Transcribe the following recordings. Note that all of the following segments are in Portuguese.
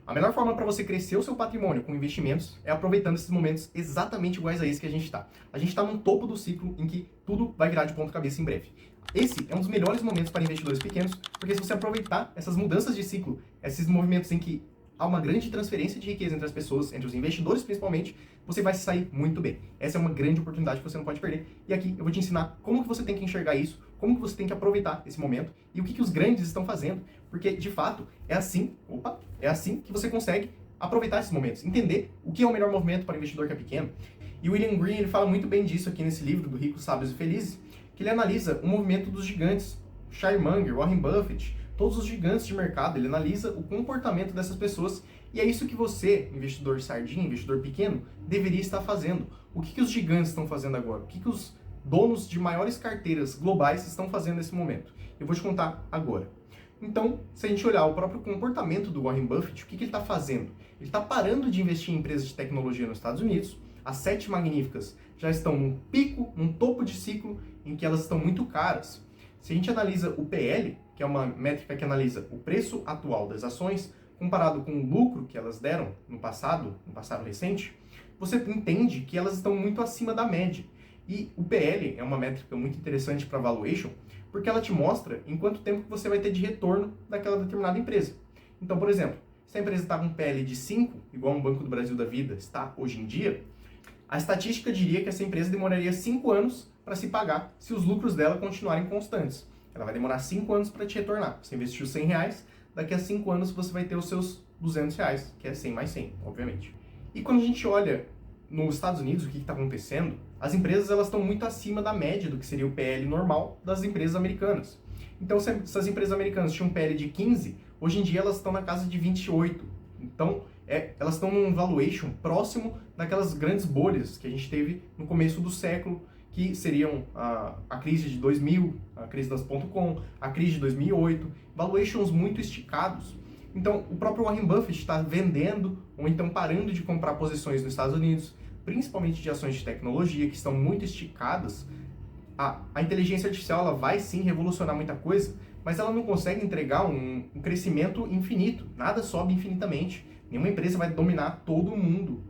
A melhor forma para você crescer o seu patrimônio com investimentos é aproveitando esses momentos exatamente iguais a esse que a gente está. A gente está num topo do ciclo em que tudo vai virar de ponta cabeça em breve. Esse é um dos melhores momentos para investidores pequenos, porque se você aproveitar essas mudanças de ciclo, esses movimentos em que há uma grande transferência de riqueza entre as pessoas, entre os investidores principalmente, você vai se sair muito bem. Essa é uma grande oportunidade que você não pode perder. E aqui eu vou te ensinar como que você tem que enxergar isso, como que você tem que aproveitar esse momento e o que os grandes estão fazendo. Porque, de fato, é assim que você consegue aproveitar esses momentos, entender o que é o melhor movimento para o investidor que é pequeno. E o William Green ele fala muito bem disso aqui nesse livro do Ricos, Sábios e Felizes, que ele analisa o movimento dos gigantes, Charlie Munger, Warren Buffett, todos os gigantes de mercado, ele analisa o comportamento dessas pessoas e é isso que você, investidor sardinha, investidor pequeno, deveria estar fazendo. O que os gigantes estão fazendo agora? O que os donos de maiores carteiras globais estão fazendo nesse momento? Eu vou te contar agora. Então, se a gente olhar o próprio comportamento do Warren Buffett, o que ele está fazendo? Ele está parando de investir em empresas de tecnologia nos Estados Unidos. As 7 magníficas já estão num pico, num topo de ciclo, em que elas estão muito caras. Se a gente analisa o PL, que é uma métrica que analisa o preço atual das ações, comparado com o lucro que elas deram no passado recente, você entende que elas estão muito acima da média. E o PL é uma métrica muito interessante para valuation, porque ela te mostra em quanto tempo que você vai ter de retorno daquela determinada empresa. Então, por exemplo, se a empresa está com um PL de 5, igual um Banco do Brasil da vida está hoje em dia, a estatística diria que essa empresa demoraria 5 anos para se pagar se os lucros dela continuarem constantes. Ela vai demorar 5 anos para te retornar. Você investiu R$100, daqui a 5 anos você vai ter os seus R$200, que é 100 mais 100, obviamente. E quando a gente olha nos Estados Unidos, o que está acontecendo, as empresas elas estão muito acima da média do que seria o PL normal das empresas americanas. Então, se as empresas americanas tinham um PL de 15, hoje em dia elas estão na casa de 28. Então, elas estão num valuation próximo daquelas grandes bolhas que a gente teve no começo do século, que seriam a crise de 2000, a crise das .com, a crise de 2008, valuations muito esticados. Então, o próprio Warren Buffett está vendendo ou então parando de comprar posições nos Estados Unidos, principalmente de ações de tecnologia, que estão muito esticadas. A inteligência artificial ela vai sim revolucionar muita coisa, mas ela não consegue entregar um crescimento infinito. Nada sobe infinitamente. Nenhuma empresa vai dominar todo o mundo.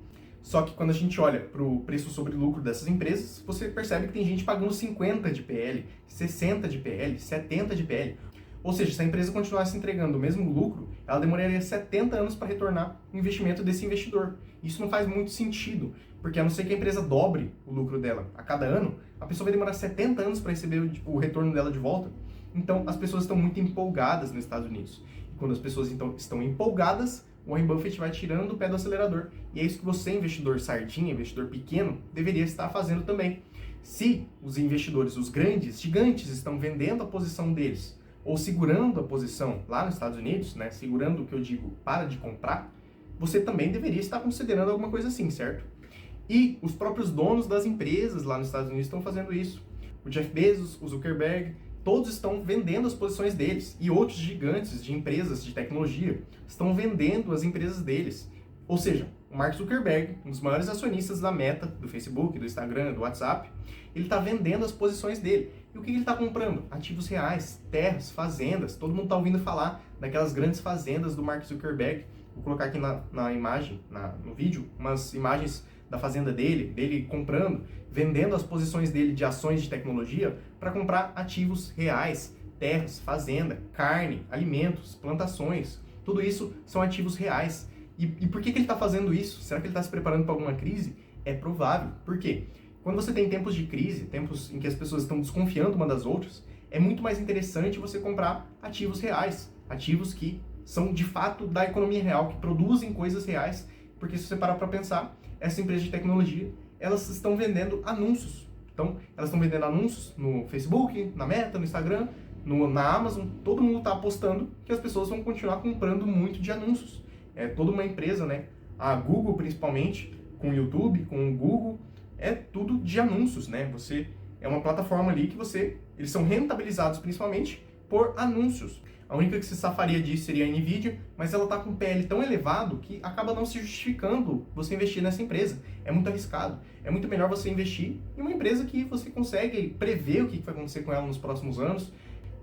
Só que quando a gente olha para o preço sobre lucro dessas empresas, você percebe que tem gente pagando 50 de PL, 60 de PL, 70 de PL. Ou seja, se a empresa continuasse entregando o mesmo lucro, ela demoraria 70 anos para retornar o investimento desse investidor. Isso não faz muito sentido, porque a não ser que a empresa dobre o lucro dela a cada ano, a pessoa vai demorar 70 anos para receber o retorno dela de volta. Então, as pessoas estão muito empolgadas nos Estados Unidos. E quando as pessoas então estão empolgadas, o Warren Buffett vai tirando o pé do acelerador. E é isso que você, investidor sardinha, investidor pequeno, deveria estar fazendo também. Se os investidores, os grandes, gigantes, estão vendendo a posição deles, ou segurando a posição lá nos Estados Unidos, né, segurando o que eu digo, para de comprar, você também deveria estar considerando alguma coisa assim, certo? E os próprios donos das empresas lá nos Estados Unidos estão fazendo isso. O Jeff Bezos, o Zuckerberg, todos estão vendendo as posições deles. E outros gigantes de empresas de tecnologia estão vendendo as empresas deles. Ou seja, o Mark Zuckerberg, um dos maiores acionistas da Meta, do Facebook, do Instagram, do WhatsApp, ele está vendendo as posições dele. E o que ele está comprando? Ativos reais, terras, fazendas. Todo mundo está ouvindo falar daquelas grandes fazendas do Mark Zuckerberg. Vou colocar aqui na imagem, no vídeo, umas imagens da fazenda dele comprando, vendendo as posições dele de ações de tecnologia para comprar ativos reais, terras, fazenda, carne, alimentos, plantações. Tudo isso são ativos reais. E por que ele está fazendo isso? Será que ele está se preparando para alguma crise? É provável. Por quê? Quando você tem tempos de crise, tempos em que as pessoas estão desconfiando uma das outras, é muito mais interessante você comprar ativos reais, ativos que são de fato da economia real, que produzem coisas reais, porque se você parar para pensar, essa empresa de tecnologia, elas estão vendendo anúncios. Então, elas estão vendendo anúncios no Facebook, na Meta, no Instagram, na Amazon, todo mundo está apostando que as pessoas vão continuar comprando muito de anúncios. É toda uma empresa, né? A Google principalmente, com o YouTube, com o Google, é tudo de anúncios, né? É uma plataforma ali que eles são rentabilizados principalmente por anúncios. A única que se safaria disso seria a Nvidia, mas ela está com um PL tão elevado que acaba não se justificando você investir nessa empresa. É muito arriscado. É muito melhor você investir em uma empresa que você consegue prever o que vai acontecer com ela nos próximos anos.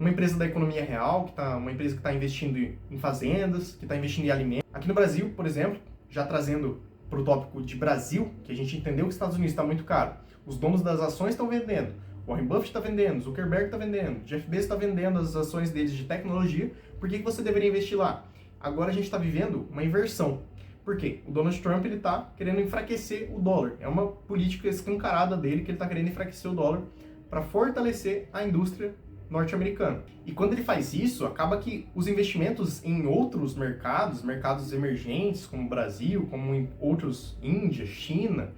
uma empresa da economia real, uma empresa que está investindo em fazendas, que está investindo em alimentos. Aqui no Brasil, por exemplo, já trazendo para o tópico de Brasil, que a gente entendeu que os Estados Unidos está muito caro. Os donos das ações estão vendendo. Warren Buffett está vendendo, Zuckerberg está vendendo, Jeff Bezos está vendendo as ações deles de tecnologia. Por que você deveria investir lá? Agora a gente está vivendo uma inversão. Por quê? O Donald Trump está querendo enfraquecer o dólar. É uma política escancarada dele que ele está querendo enfraquecer o dólar para fortalecer a indústria norte-americana. E quando ele faz isso, acaba que os investimentos em outros mercados, mercados emergentes, como o Brasil, como em outros, Índia, China,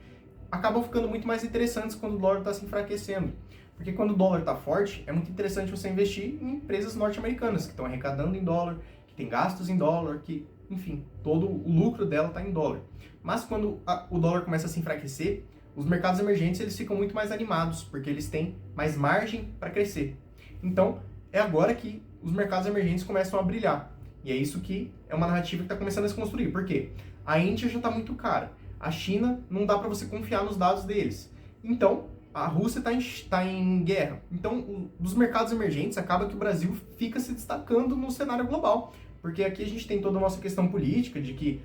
acabam ficando muito mais interessantes quando o dólar está se enfraquecendo. Porque quando o dólar está forte, é muito interessante você investir em empresas norte-americanas, que estão arrecadando em dólar, que têm gastos em dólar, que, enfim, todo o lucro dela está em dólar. Mas quando o dólar começa a se enfraquecer, os mercados emergentes eles ficam muito mais animados, porque eles têm mais margem para crescer. Então, é agora que os mercados emergentes começam a brilhar. E é isso que é uma narrativa que está começando a se construir. Por quê? A Índia já está muito cara. A China, não dá para você confiar nos dados deles. Então, a Rússia está em guerra. Então, dos mercados emergentes, acaba que o Brasil fica se destacando no cenário global. Porque aqui a gente tem toda a nossa questão política de que,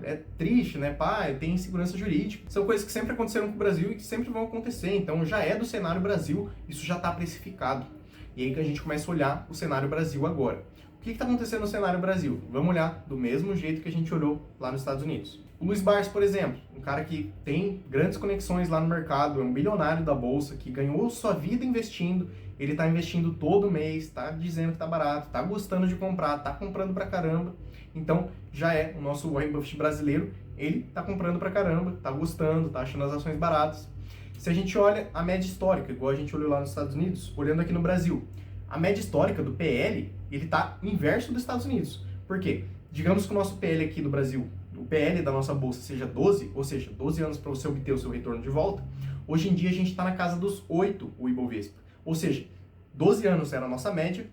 é triste, né, tem insegurança jurídica. São coisas que sempre aconteceram com o Brasil e que sempre vão acontecer. Então, já é do cenário Brasil, isso já está precificado. E aí que a gente começa a olhar o cenário Brasil agora. O que está acontecendo no cenário Brasil? Vamos olhar do mesmo jeito que a gente olhou lá nos Estados Unidos. O Luiz Barsi, por exemplo, um cara que tem grandes conexões lá no mercado, é um bilionário da bolsa, que ganhou sua vida investindo, ele está investindo todo mês, está dizendo que está barato, está gostando de comprar, está comprando pra caramba. Então, já é o nosso Warren Buffett brasileiro, ele está comprando pra caramba, está gostando, está achando as ações baratas. Se a gente olha a média histórica, igual a gente olhou lá nos Estados Unidos, olhando aqui no Brasil, a média histórica do PL, ele está inverso dos Estados Unidos. Por quê? Digamos que o nosso PL aqui do Brasil, o PL da nossa bolsa seja 12, ou seja, 12 anos para você obter o seu retorno de volta, hoje em dia a gente está na casa dos 8, o Ibovespa. Ou seja, 12 anos era a nossa média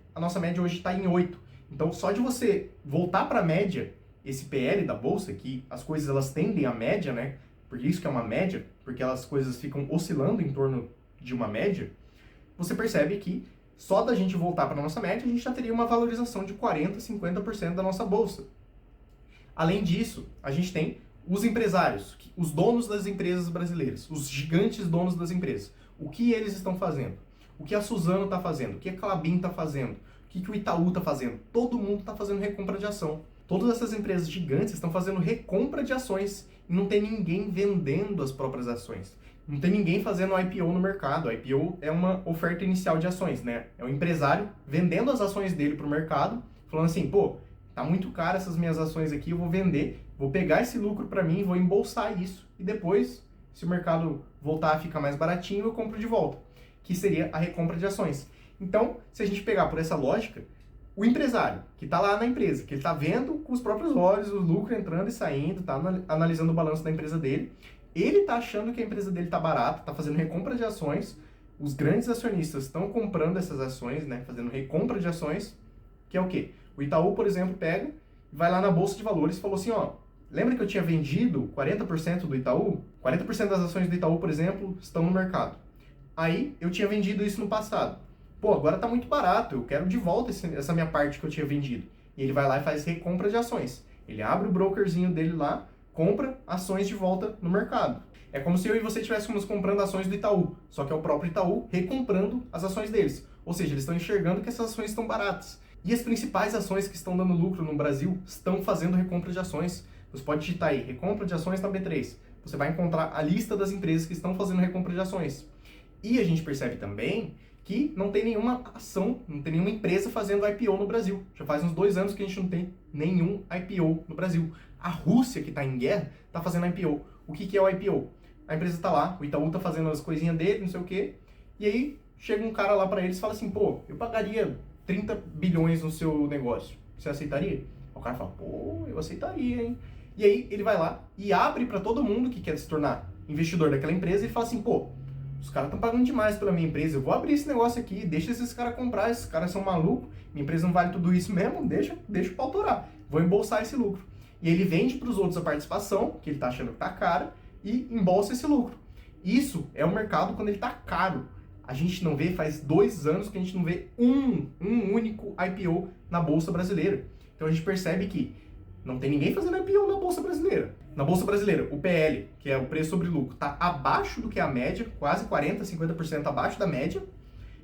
hoje está em 8. Então, só de você voltar para a média, esse PL da bolsa, que as coisas elas tendem à média, né? Por isso que é uma média, porque as coisas ficam oscilando em torno de uma média, você percebe que só da gente voltar para a nossa média, a gente já teria uma valorização de 40%, 50% da nossa bolsa. Além disso, a gente tem os empresários, os donos das empresas brasileiras, os gigantes donos das empresas. O que eles estão fazendo? O que a Suzano está fazendo? O que a Klabin está fazendo? O que o Itaú está fazendo? Todo mundo está fazendo recompra de ação. Todas essas empresas gigantes estão fazendo recompra de ações e não tem ninguém vendendo as próprias ações. Não tem ninguém fazendo IPO no mercado. A IPO é uma oferta inicial de ações, né? É o empresário vendendo as ações dele para o mercado, falando assim, tá muito caro essas minhas ações aqui, eu vou vender, vou pegar esse lucro para mim, vou embolsar isso e depois, se o mercado voltar a ficar mais baratinho, eu compro de volta, que seria a recompra de ações. Então, se a gente pegar por essa lógica, o empresário que está lá na empresa, que ele está vendo com os próprios olhos o lucro entrando e saindo, está analisando o balanço da empresa dele, ele está achando que a empresa dele está barata, está fazendo recompra de ações, os grandes acionistas estão comprando essas ações, né, fazendo recompra de ações, que é o quê? O Itaú, por exemplo, pega, vai lá na Bolsa de Valores e falou assim, lembra que eu tinha vendido 40% do Itaú? 40% das ações do Itaú, por exemplo, estão no mercado. Aí, eu tinha vendido isso no passado. Agora tá muito barato, eu quero de volta essa minha parte que eu tinha vendido. E ele vai lá e faz recompra de ações. Ele abre o brokerzinho dele lá, compra ações de volta no mercado. É como se eu e você estivéssemos comprando ações do Itaú, só que é o próprio Itaú recomprando as ações deles. Ou seja, eles estão enxergando que essas ações estão baratas. E as principais ações que estão dando lucro no Brasil estão fazendo recompra de ações. Você pode digitar aí, recompra de ações na B3. Você vai encontrar a lista das empresas que estão fazendo recompra de ações. E a gente percebe também que não tem nenhuma ação, não tem nenhuma empresa fazendo IPO no Brasil. Já faz uns 2 anos que a gente não tem nenhum IPO no Brasil. A Rússia, que está em guerra, está fazendo IPO. O que é o IPO? A empresa está lá, o Itaú está fazendo as coisinhas dele, não sei o quê, e aí chega um cara lá para eles e fala assim, eu pagaria 30 bilhões no seu negócio. Você aceitaria? O cara fala, eu aceitaria, hein? E aí ele vai lá e abre para todo mundo que quer se tornar investidor daquela empresa e fala assim, os caras estão pagando demais pela minha empresa, eu vou abrir esse negócio aqui, deixa esses caras comprar, esses caras são malucos, minha empresa não vale tudo isso mesmo, deixa o pau torar, vou embolsar esse lucro. E ele vende para os outros a participação, que ele está achando que está cara, e embolsa esse lucro. Isso é o mercado quando ele está caro. A gente não vê, faz 2 anos que a gente não vê um único IPO na Bolsa Brasileira. Então a gente percebe que não tem ninguém fazendo IPO na Bolsa Brasileira. Na Bolsa Brasileira, o PL, que é o preço sobre lucro, está abaixo do que é a média, quase 40%, 50% abaixo da média.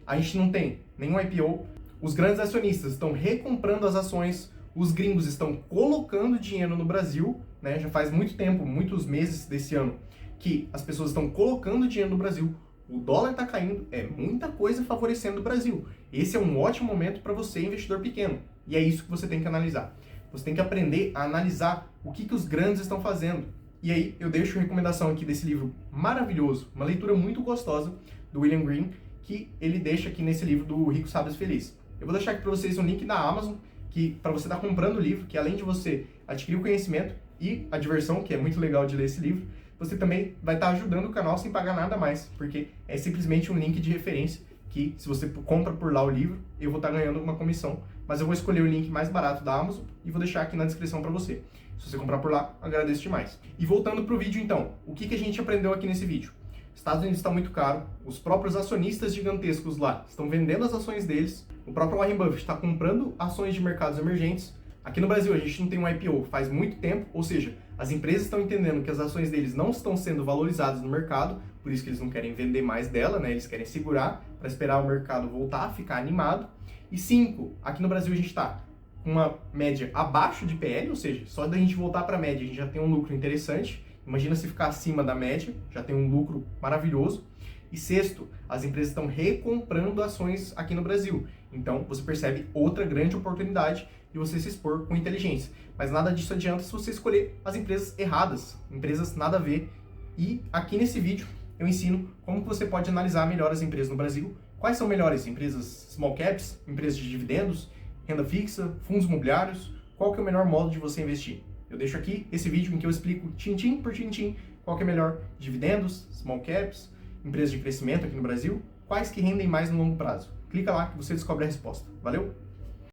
A gente não tem nenhum IPO. Os grandes acionistas estão recomprando as ações, os gringos estão colocando dinheiro no Brasil, né? Já faz muito tempo, muitos meses desse ano, que as pessoas estão colocando dinheiro no Brasil. O dólar está caindo, é muita coisa favorecendo o Brasil. Esse é um ótimo momento para você, investidor pequeno. E é isso que você tem que analisar. Você tem que aprender a analisar o que os grandes estão fazendo. E aí eu deixo a recomendação aqui desse livro maravilhoso, uma leitura muito gostosa do William Green, que ele deixa aqui nesse livro do Rico, Sábio e Feliz. Eu vou deixar aqui para vocês um link da Amazon, que para você estar comprando o livro, que além de você adquirir o conhecimento e a diversão, que é muito legal de ler esse livro, você também vai estar ajudando o canal sem pagar nada mais, porque é simplesmente um link de referência que, se você compra por lá o livro, eu vou estar ganhando uma comissão, mas eu vou escolher o link mais barato da Amazon e vou deixar aqui na descrição para você. Se você comprar por lá, agradeço demais. E voltando para o vídeo então, o que a gente aprendeu aqui nesse vídeo? Estados Unidos está muito caro, os próprios acionistas gigantescos lá estão vendendo as ações deles, o próprio Warren Buffett está comprando ações de mercados emergentes. Aqui no Brasil a gente não tem um IPO faz muito tempo, ou seja, as empresas estão entendendo que as ações deles não estão sendo valorizadas no mercado, por isso que eles não querem vender mais dela, né? Eles querem segurar para esperar o mercado voltar a ficar animado. E 5, aqui no Brasil a gente está com uma média abaixo de PL, ou seja, só da gente voltar para a média a gente já tem um lucro interessante. Imagina se ficar acima da média, já tem um lucro maravilhoso. E 6, as empresas estão recomprando ações aqui no Brasil. Então, você percebe outra grande oportunidade de você se expor com inteligência. Mas nada disso adianta se você escolher as empresas erradas, empresas nada a ver. E aqui nesse vídeo eu ensino como que você pode analisar melhor as empresas no Brasil. Quais são melhores? Empresas small caps, empresas de dividendos, renda fixa, fundos imobiliários? Qual que é o melhor modo de você investir? Eu deixo aqui esse vídeo em que eu explico tintim por tintim qual que é melhor dividendos, small caps, empresas de crescimento aqui no Brasil, quais que rendem mais no longo prazo. Clica lá que você descobre a resposta. Valeu?